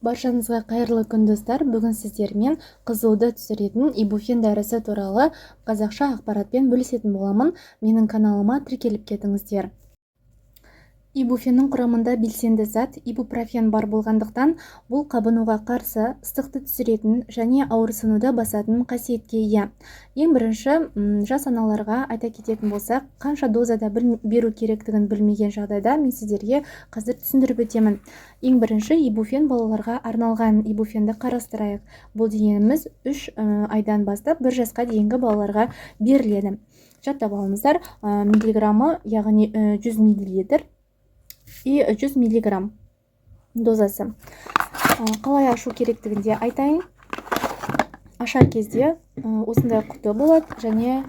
Баршаңызға қайырлы күн достар. Бүгін сіздермен қызуды түсіретін ибуфен дәрісі туралы қазақша ақпаратпен бөлісетін боламын. Менің каналыма тіркеліп кетіңіздер. Ибуфеннің құрамында белсенді зат ибупрофен бар болғандықтан, бұл қабынуға қарсы, ыстықты түсіретін және ауырсынуды басатын қасиетке ие. Ең бірінші, жас аналарға айта кететін болсақ, қанша дозада беру керектігін білмеген жағдайда мен сіздерге қазір түсіндіріп өтемін. Ең бірінші, ибуфен балаларға арналған ибуфенді қарастырайық. Бұл дегеніміз 3 айдан бастап 1 жасқа дейінгі балаларға беріледі. Жаттап алыңыздар, миллиграммы, яғни 100 мл и 100 мг дозасы. Қалай ашу керектігінде айтайын. Ашар кезде осындай құты болады және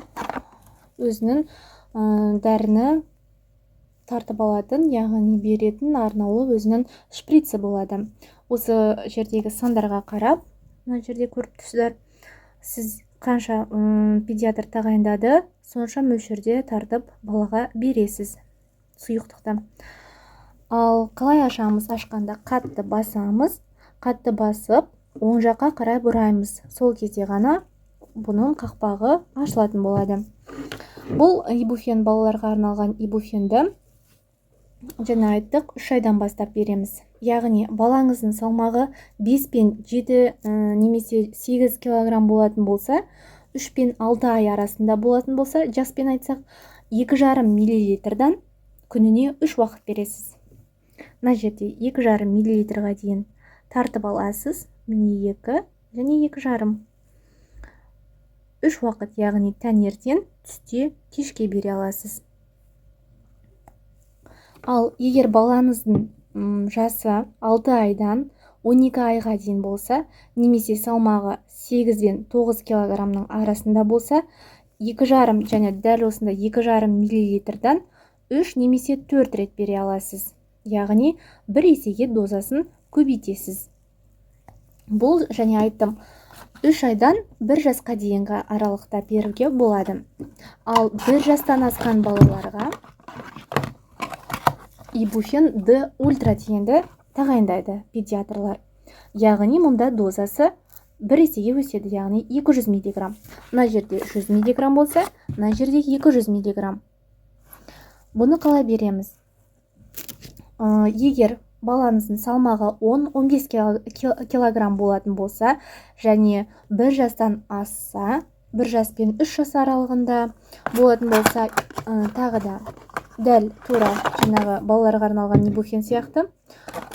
өзінің дәріні тартып алатын, яғни беретін арнаулы өзінің шприці болады. Осы жердегі сандарға қарап, мына жерде көріп тұрсыздар, сіз қанша педиатр тағайындады, сонша мөлшерде тартып балаға бересіз сұйықтықты. Ал қалай ашамыз? Ашқанда қатты басамыз, қатты басып, оң жаққа қарай бұраймыз. Сол кезде ғана бұның қақпағы ашылатын болады. Бұл ибуфен балаларға арналған ибуфенді жаңа айттық, 3 айдан бастап береміз. Яғни балаңыздың салмағы 5 пен 7 немесе 8 килограмм болатын болса, 3 пен 6 ай арасында болатын болса, жаспен айтсақ, 2,5 мл күніне 3 уақыт бересіз. Мына жерде 2,5 мл дейін тартып аласыз. Міне 2 және 2,5. 3 уақыт, яғни таңертең, түсте, кешке бере аласыз. Ал егер балаңыздың жасы 6 айдан 12 айға дейін болса, немесе салмағы 8 бен 9 килограммның арасында болса, 2,5 және дәл осында 2,5 мл 3 немесе 4 рет бере аласыз. Яғни 1 есеге дозасын көбейтесіз. Бұл және айттым, 3 айдан 1 жасқа дейінгі аралықта беруге болады. Ал 1 жастан асқан балаларға ибуфен Д ультра дегенді тағайындайды педиатрлар. Яғни мұнда дозасы 1 есеге өседі, яғни 200 мг. Мына жерде 100 мг болса, мына жерде 200 мг. Бұны қалай береміз? Егер балаңыздың салмағы 10-15 килограмм болатын болса, және 1 жастан асса, 1 жас пен 3 жас аралығында болатын болса, тағы да дәл тура жаңағы балаларға арналған ибуфен сияқты,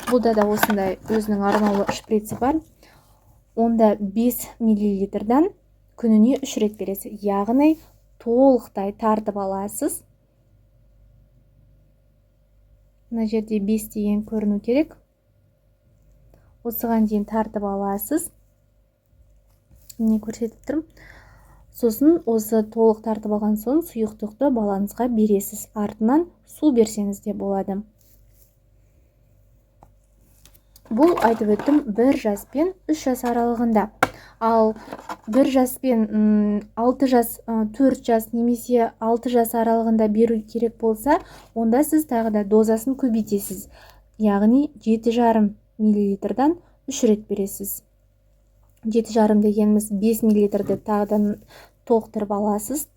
бұлда да осындай өзінің арнаулы шприці бар. Онда 5 мл күніне 3 рет бересіз. Яғни толықтай тартып аласыз. Мына жерде 5 деген көріну керек. Осыған дейін тартып аласыз. Міне көрсетіп тұрмын. Сосын осы толық тартып алған соң сұйықтықты балаңызға бересіз. Артынан су берсеңіз де болады. Бұл айтып өттім 1 жас пен 3 жас аралығында. Ал 1 жас пен 6 жас, 4 жас немесе 6 жас аралығында беру керек болса, онда сіз тағы да дозасын көбейтесіз. Яғни 7,5 мл 3 рет бересіз. 7,5 дегеніміз 5 мл тағы да толықтырып аласыз,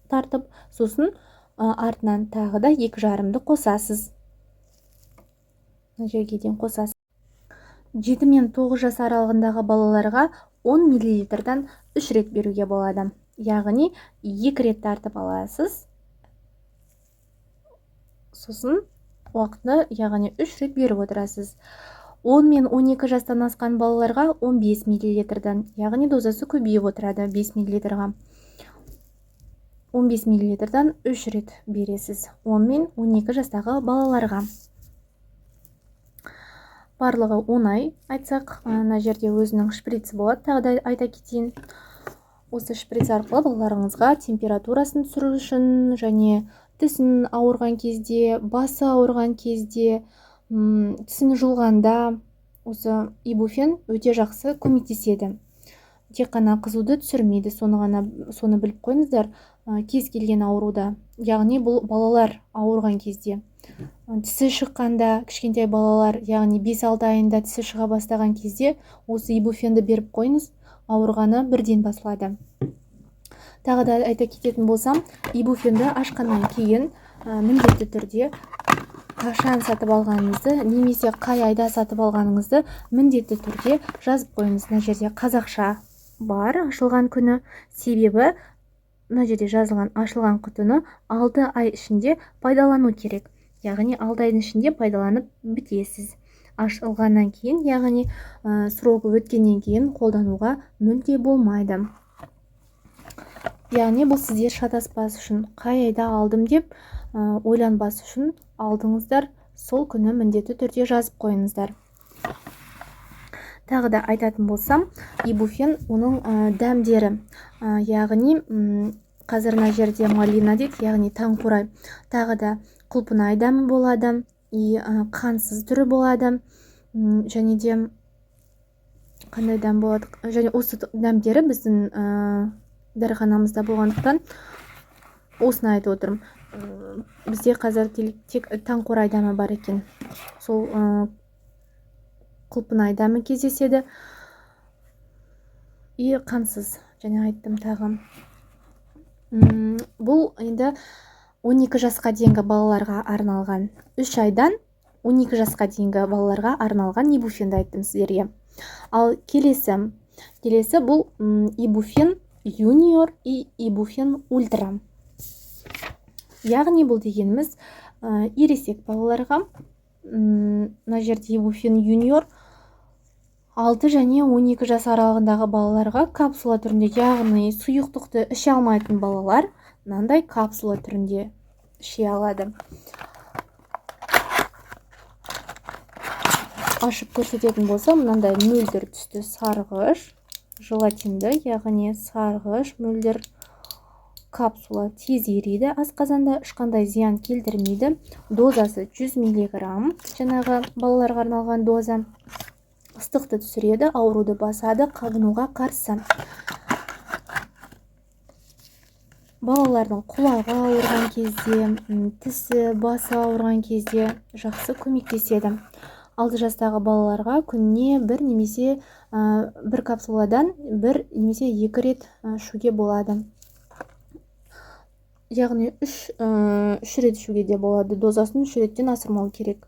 тартып, сосын артынан тағы да 2,5-ді қосасыз. Жерге дейін қосасыз. 7 мен 9 жас аралығындағы балаларға 10 мл 3 рет беруге болады. Яғни 2 рет тартып аласыз. Сосын уақытты, яғни 3 рет беріп отырасыз. 10 мен 12 жастан асқан балаларға 15 мл, яғни дозасы көбейіп отырады 5 мл. 15 мл 3 рет бересіз. 10 мен 12 жастағы балаларға. Барлығы 10 ай айтсақ, мына жерде өзінің шприці болады. Тағы да айта кетейін. Осы шприц арқылы балаларыңызға температурасын түсіру үшін және тісін ауырған кезде, басы ауырған кезде, тісін жұлғанда осы ибуфен өте жақсы көмектеседі. Тек қана қызуды түсірмейді, соны біліп қойыңыздар, кез келген ауруда. Яғни бұл балалар ауырған кезде тісі шыққанда, кішкентай балалар, яғни 5-6 айында тісі шыға бастаған кезде осы ибуфенді беріп қойыңыз, ауырғаны бірден басылады. Тағы да айта кететін болсам, ибуфенді ашқаннан кейін міндетті түрде қашан сатып алғаныңызды немесе қай айда сатып алғаныңызды міндетті түрде жазып қойыңыз. Мына жерде қазақша бар ашылған күні, себебі мына жерде жазылған ашылған құтыны 6 ай ішінде пайдалану керек. Яғни 6 айдың ішінде пайдаланып бітесіз. Ашылғаннан кейін, яғни сроғы өткеннен кейін қолдануға мүлде болмайды. Яғни бұл сіздер шатаспас үшін, қай айда алдым деп ойланбас үшін алдыңыздар, сол күні міндетті түрде жазып қойыңыздар. Тағы да айтатын болсам, ибуфен оның дәмдері, яғни қазір мына жерде малина дейді, яғни таңқурай. Тағы да құлпынай дәмі болады, қансыз түрі болады, және де қандай дәм болады. Және осы дәмдері біздің дәріханамызда болғандықтан осыны айтып отырмын. Бізде қазір тек таңқурай дәмі бар екен. Сол құлпынай дәмі кездеседі. Қансыз, және айттым тағы. Бұл енді 12 жасқа дейінгі балаларға арналған, 3 айдан 12 жасқа дейінгі балаларға арналған ибуфенді айттым сіздерге. Ал келесі бұл ибуфен юниор и ибуфен ультра. Яғни бұл дегеніміз ересек балаларға. Мына жерде ибуфен юниор 6 және 12 жас аралығындағы балаларға капсула түрінде, яғни сұйықтықты іше алмайтын балалар мынандай капсула түрінде іше алады. Ашып көрсететін болсам, мынандай мөлдір түсті сарғыш, желатинді, яғни сарғыш мөлдір капсула, тез ериді асқазанда, ешқандай зиян келтірмейді. Дозасы 100 мг, жаңағы балаларға арналған доза. Ыстықты түсіреді, ауруды басады, қабынуға қарсы. Балалардың құлағы ауырған кезде, тісі, басы ауырған кезде жақсы көмектеседі. 6 жастағы балаларға күніне бір немесе бір капсуладан бір немесе 2 рет ішуге болады. Яғни 3 рет ішуге де болады. Дозасын 3 реттен асырмау керек.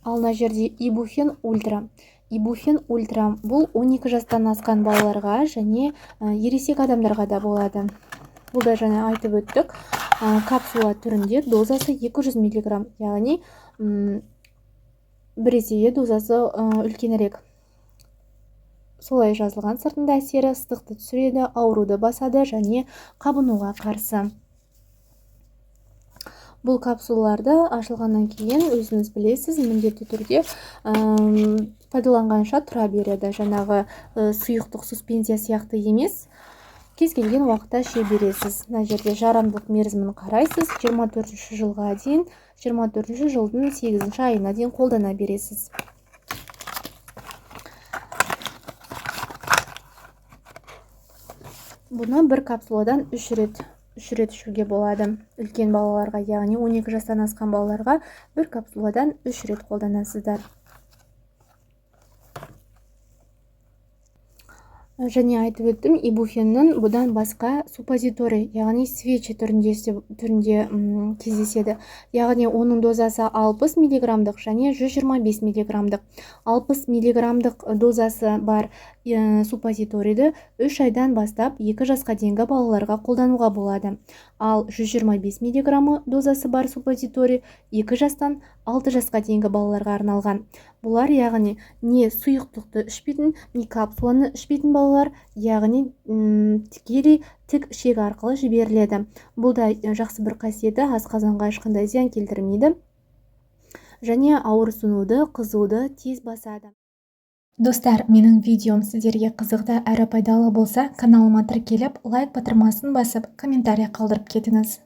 Ал мына жерде ибуфен ультра. Ибуфен ультра бұл 12 жастан асқан балаларға және ересек адамдарға да болады. Бұл да жаңа айтып өттік. Капсула түрінде дозасы 200 мг, яғни бір есеге дозасы үлкенірек. Солай жазылған. Сыртында әсері ыстықты түсіреді, ауруды басады және қабынуға қарсы. Бұл капсулаларды ашылғаннан кейін өзіңіз білесіз, міндетті түрде пайдаланғанша тұра береді. Жаңағы сұйықтық суспензия сияқты емес, кез келген уақытта іше бересіз. Мына жерде жарамдылық мерзімін қарайсыз, 24 жылға дейін, 24 жылдың 8 айына дейін қолдана бересіз. Бұны бір капсуладан 3 рет ішуге болады. Үлкен балаларға, яғни 12 жастан асқан балаларға бір капсуладан 3 рет қолданасыздар. Және айтып өттім, ибуфеннің бұдан басқа суппозиторий, яғни свечи түрінде кездеседі. Яғни оның дозасы 60 мг және 125 мг. 60 мг дозасы бар суппозиторийді 3 айдан бастап 2 жасқа дейінгі балаларға қолдануға болады. Ал 125 мг дозасы бар суппозиторий 2 жастан 6 жасқа дейінгі балаларға арналған. Бұлар яғни не сұйықтықты ішпейтін, не капсуланы ішпейтін балалар, яғни тікелей тік ішек арқылы жіберіледі. Бұл да жақсы бір қасиеті, асқазанға ешқандай зиян келтірмейді және ауырсынуды, қызуды тез басады. Достар, менің видеом сіздерге қызықты әрі пайдалы болса, каналыма тіркеліп, лайк батырмасын басып, комментарий қалдырып кетіңіз.